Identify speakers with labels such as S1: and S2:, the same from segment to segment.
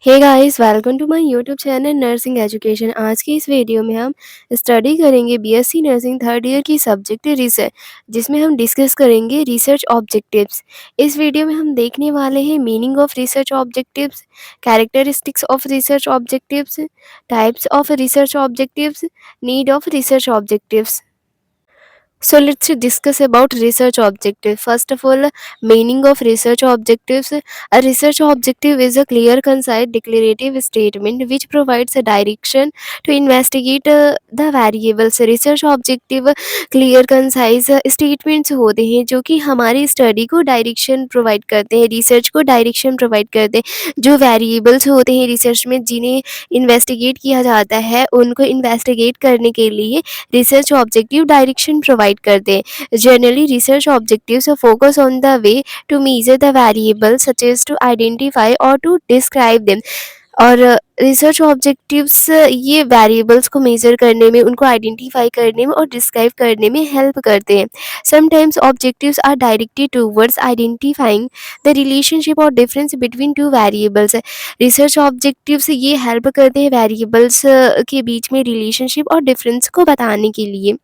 S1: Hey guys, welcome to my YouTube channel nursing education. आज की इस वीडियो में हम स्टडी करेंगे बीएससी नर्सिंग थर्ड ईयर की सब्जेक्ट रिसर्च, जिसमें हम डिस्कस करेंगे रिसर्च ऑब्जेक्टिव्स। इस वीडियो में हम देखने वाले हैं meaning of research objectives, characteristics of research objectives, types of research objectives, need of research objectives. So let's discuss about research objective. First of all, meaning of research objectives. A research objective is a clear, concise, declarative statement which provides a direction to investigate the variables. Research objective clear, concise statements होते हैं जो कि हमारी study को direction provide करते हैं, research को direction provide करते हैं। जो वेरिएबल्स होते हैं रिसर्च में जिन्हें इन्वेस्टिगेट किया जाता है, उनको इन्वेस्टिगेट करने के लिए रिसर्च ऑब्जेक्टिव डायरेक्शन प्रोवाइड करते हैं। Generally research objectives focus on the way to measure the variable such as to identify और टू डिस्क्राइब देम। और रिसर्च ऑब्जेक्टिव्स ये वेरिएबल्स को मेजर करने में, उनको आइडेंटिफाई करने में और डिस्क्राइब करने में हेल्प करते हैं। Sometimes objectives are directed towards identifying the relationship और difference between two variables. Research objectives ये हेल्प करते हैं वेरिएबल्स के बीच में रिलेशनशिप और डिफरेंस को बताने के लिए।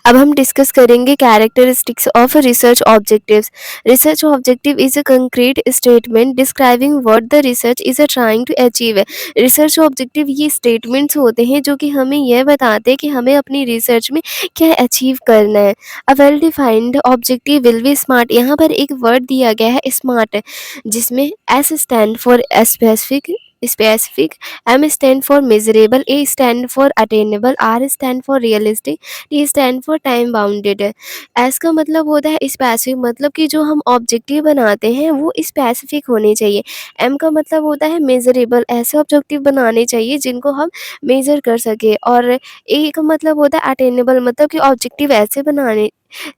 S1: अब हम डिस्कस करेंगे characteristics of research objectives. Research objective is a concrete statement describing what the research is trying to achieve. Research objective ये स्टेटमेंट्स होते हैं जो कि हमें यह बताते हैं कि हमें अपनी रिसर्च में क्या अचीव करना है। A well defined objective will be smart. यहाँ पर एक वर्ड दिया गया है स्मार्ट, जिसमें S stand for specific, M stand for measurable, A stand for attainable, R stand for realistic, T stand for time bounded है। एस का मतलब होता है स्पेसिफिक, मतलब कि जो हम ऑब्जेक्टिव बनाते हैं वो स्पेसिफिक होने चाहिए। एम का मतलब होता है मेजरेबल, ऐसे ऑब्जेक्टिव बनाने चाहिए जिनको हम मेजर कर सके। और ए का मतलब होता है अटेनेबल, मतलब कि ऑब्जेक्टिव ऐसे बनाने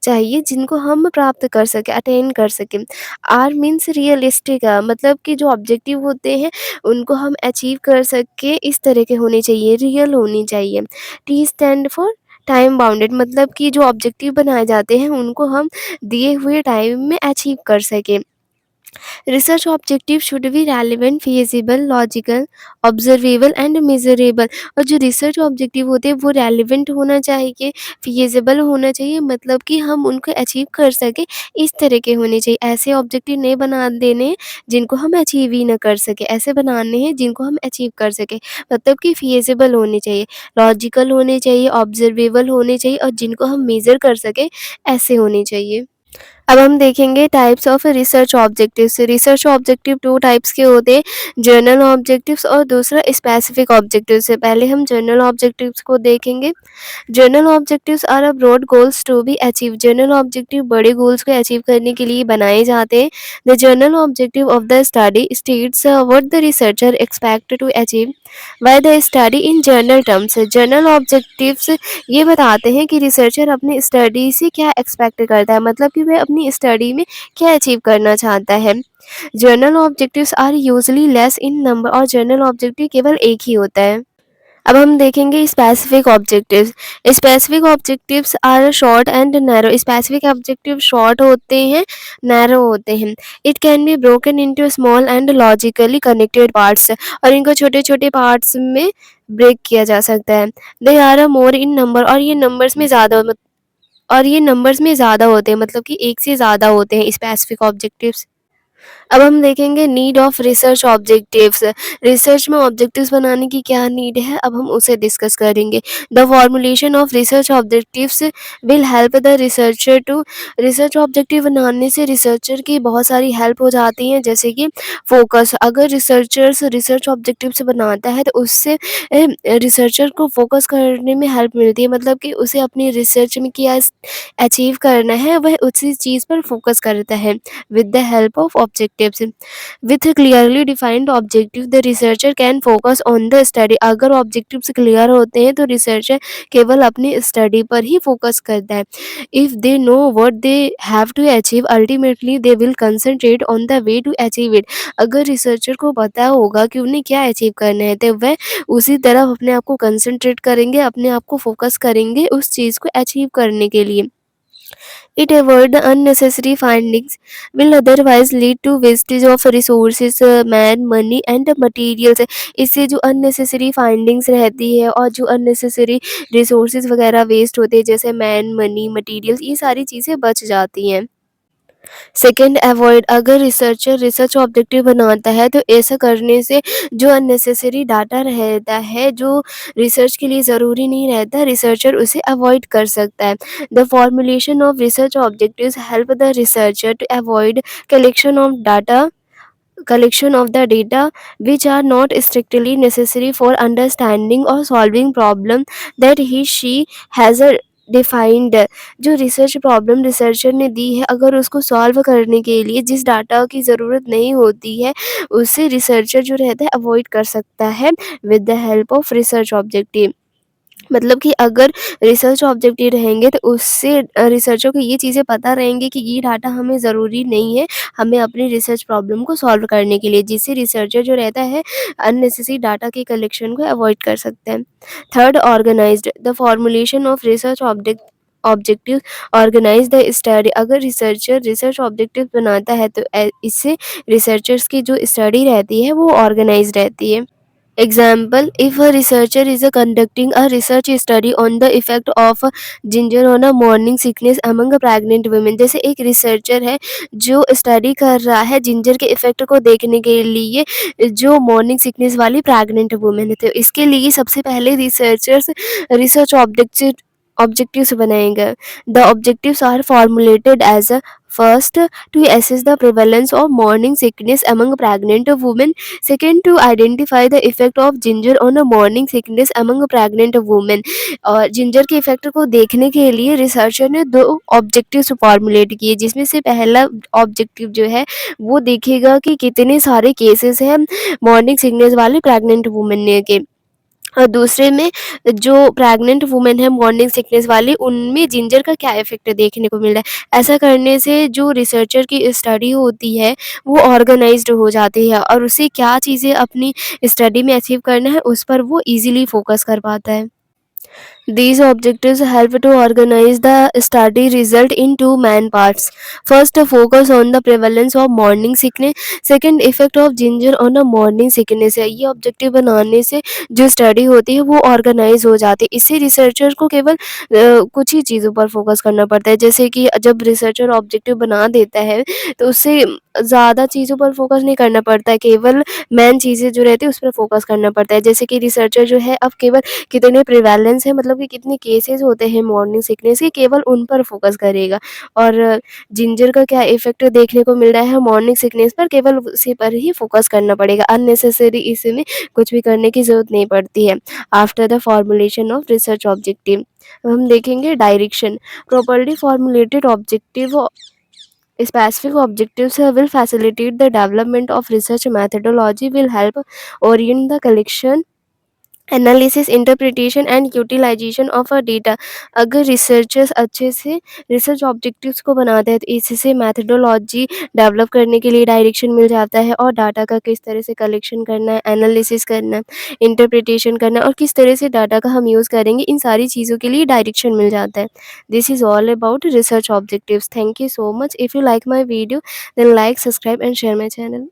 S1: चाहिए जिनको हम प्राप्त कर सके, अटेन कर सकें। आर मीन्स रियलिस्टिक, मतलब कि जो ऑब्जेक्टिव होते हैं उनको हम अचीव कर सके, इस तरह के होने चाहिए, रियल होनी चाहिए। T stand for time bounded, मतलब कि जो ऑब्जेक्टिव बनाए जाते हैं उनको हम दिए हुए टाइम में अचीव कर सकें। Research objective should be relevant, feasible, logical, observable and measurable. और जो रिसर्च ऑब्जेक्टिव होते हैं वो रेलिवेंट होना चाहिए, फिजिबल होना चाहिए, मतलब कि हम उनको अचीव कर सके, इस तरह के होने चाहिए। ऐसे ऑब्जेक्टिव नहीं बना देने हैं जिनको हम अचीव ही ना कर सके, ऐसे बनाने हैं जिनको हम अचीव कर सके, मतलब कि फिजिबल होने चाहिए, लॉजिकल होने चाहिए, ऑब्जर्वेबल होने चाहिए और जिनको हम मेजर कर सके, ऐसे होने चाहिए। अब हम देखेंगे types of research objectives. Research objective two types के होते हैं, जर्नल ऑब्जेक्टिव्स और दूसरा स्पेसिफिक ऑब्जेक्टिव्स है। पहले हम जर्नल ऑब्जेक्टिव्स को देखेंगे। General objectives are a broad goals to be achieve. General objective बड़े गोल्स को अचीव करने के लिए बनाए जाते हैं। The general objective of the study states what the researcher expect to achieve by the study in general terms. General objectives ये बताते हैं कि रिसर्चर अपनी स्टडी से क्या एक्सपेक्ट करता है, मतलब कि वह अपनी स्टडी में क्या अचीव करना चाहता है। General objectives are usually less in number, और जर्नल ऑब्जेक्टिव केवल एक ही होता है। अब हम देखेंगे specific objectives. Specific objectives are short and narrow. Specific objective short होते हैं, नैरो होते हैं। It can be broken into small and logically connected parts, और इनको छोटे छोटे पार्ट्स में ब्रेक किया जा सकता है। They are a more in number, और ये नंबर्स में ज़्यादा होते हैं, मतलब कि एक से ज़्यादा होते हैं स्पेसिफिक ऑब्जेक्टिव्स। अब हम देखेंगे need of research objectives. Research में ऑब्जेक्टिव्स बनाने की क्या नीड है, अब हम उसे डिस्कस करेंगे। The formulation of research objectives will help the researcher to. Research objective बनाने से रिसर्चर की बहुत सारी हेल्प हो जाती है, जैसे कि फोकस। अगर रिसर्चर्स रिसर्च ऑब्जेक्टिव्स बनाता है तो उससे रिसर्चर को फोकस करने में हेल्प मिलती है, मतलब कि उसे अपनी रिसर्च में क्या अचीव करना है वह उसी चीज़ पर फोकस करता है। with the help of objectives, with clearly defined objective the researcher can focus on the study। अगर objectives clear होते हैं तो researcher केवल अपनी study पर ही focus करता है। if they know what they have to achieve ultimately they will concentrate on the way to achieve it। अगर researcher को पता होगा कि उन्हें क्या अचीव करना है तो वह उसी तरफ अपने आप को कंसंट्रेट करेंगे, अपने आप को फोकस करेंगे उस चीज़ को अचीव करने के लिए। It avoid the unnecessary findings will otherwise lead to wastage of resources, man, money and materials. इससे जो unnecessary findings रहती है और जो unnecessary resources वगैरह वेस्ट होते हैं जैसे मैन, मनी, मटेरियल्स, ये सारी चीज़ें बच जाती हैं। सेकंड, अवॉइड, अगर रिसर्चर रिसर्च ऑब्जेक्टिव बनाता है तो ऐसा करने से जो अननेसेसरी डाटा रहता है, जो रिसर्च के लिए ज़रूरी नहीं रहता, रिसर्चर उसे अवॉइड कर सकता है। The formulation of research objectives help the researcher to avoid collection of data collection of the data which are not strictly necessary for understanding or solving problem that he she has a defined. जो research problem researcher ने दी है, अगर उसको solve करने के लिए जिस data की ज़रूरत नहीं होती है, उससे रिसर्चर जो रहता है अवॉइड कर सकता है with the help of research objective. मतलब कि अगर रिसर्च ऑब्जेक्टिव रहेंगे तो उससे रिसर्चर को ये चीज़ें पता रहेंगी कि ये डाटा हमें ज़रूरी नहीं है, हमें अपनी रिसर्च प्रॉब्लम को सॉल्व करने के लिए, जिससे रिसर्चर जो रहता है अननेसेसरी डाटा के कलेक्शन को अवॉइड कर सकते हैं। Third, organized, the formulation of research objective organize the study. अगर रिसर्चर रिसर्च ऑब्जेक्टिव बनाता है तो इससे रिसर्चर्स की जो स्टडी रहती है वो ऑर्गेनाइज रहती है। Example, if a researcher is conducting a research study on the effect of ginger on a morning sickness among pregnant women, जैसे एक रिसर्चर है जो स्टडी कर रहा है जिंजर के इफेक्ट को देखने के लिए जो मॉर्निंग सिकनेस वाली प्रेग्नेंट वुमेन है, तो इसके लिए सबसे पहले रिसर्चर्स रिसर्च ऑब्जेक्टिव्स बनाएंगे। The objectives are formulated as first, to assess the prevalence of morning sickness among pregnant women. Second, to identify the effect of ginger on a morning sickness among pregnant women. और ginger के effect को देखने के लिए researcher ने दो objectives formulate किए, जिसमें से पहला ऑब्जेक्टिव जो है वो देखेगा कि कितने सारे केसेस हैं मॉर्निंग सिकनेस वाले प्रेग्नेंट वुमेन के, और दूसरे में जो प्रेग्नेंट वुमेन है मॉर्निंग सिकनेस वाली, उनमें जिंजर का क्या इफ़ेक्ट देखने को मिल रहा है। ऐसा करने से जो रिसर्चर की स्टडी होती है वो ऑर्गेनाइज़्ड हो जाती है और उसे क्या चीज़ें अपनी स्टडी में अचीव करना है उस पर वो ईज़िली फ़ोकस कर पाता है। These objectives help to organize the study result in two main parts. First, focus on the prevalence of morning sickness. Second, effect of ginger on a morning sickness है। ये ऑब्जेक्टिव बनाने से जो study होती है वो ऑर्गेनाइज हो जाती है। इससे रिसर्चर को केवल कुछ ही चीज़ों पर फोकस करना पड़ता है, जैसे कि जब रिसर्चर ऑब्जेक्टिव बना देता है तो उससे ज़्यादा चीज़ों पर फोकस नहीं करना पड़ता है, केवल मेन चीज़ें जो रहती है उस पर फोकस करना पड़ता है। जैसे कि रिसर्चर जो है अब केवल कितने प्रिवेलेंस है, मतलब कि कितने केसेस होते हैं मॉर्निंग सिकनेस के, केवल उन पर फोकस करेगा। और जिंजर का क्या इफ़ेक्ट देखने को मिल रहा है मॉर्निंग सिकनेस पर, केवल उसी पर ही फोकस करना पड़ेगा। अननेसेसरी इसमें कुछ भी करने की ज़रूरत नहीं पड़ती है। After the formulation of research objective, अब हम देखेंगे direction. Properly formulated objective specific objectives will facilitate the development of research methodology, will help orient the collection, analysis, interpretation and utilization of a data. अगर researchers अच्छे से research objectives को बनाते हैं तो इससे मैथडोलॉजी डेवलप करने के लिए डायरेक्शन मिल जाता है, और डाटा का किस तरह से कलेक्शन करना है, एनालिसिस करना है, इंटरप्रिटेशन करना है, और किस तरह से डाटा का हम यूज़ करेंगे, इन सारी चीज़ों के लिए डायरेक्शन मिल जाता है। This is all about research objectives. Thank you so much. If you like my video then like, subscribe and share my channel.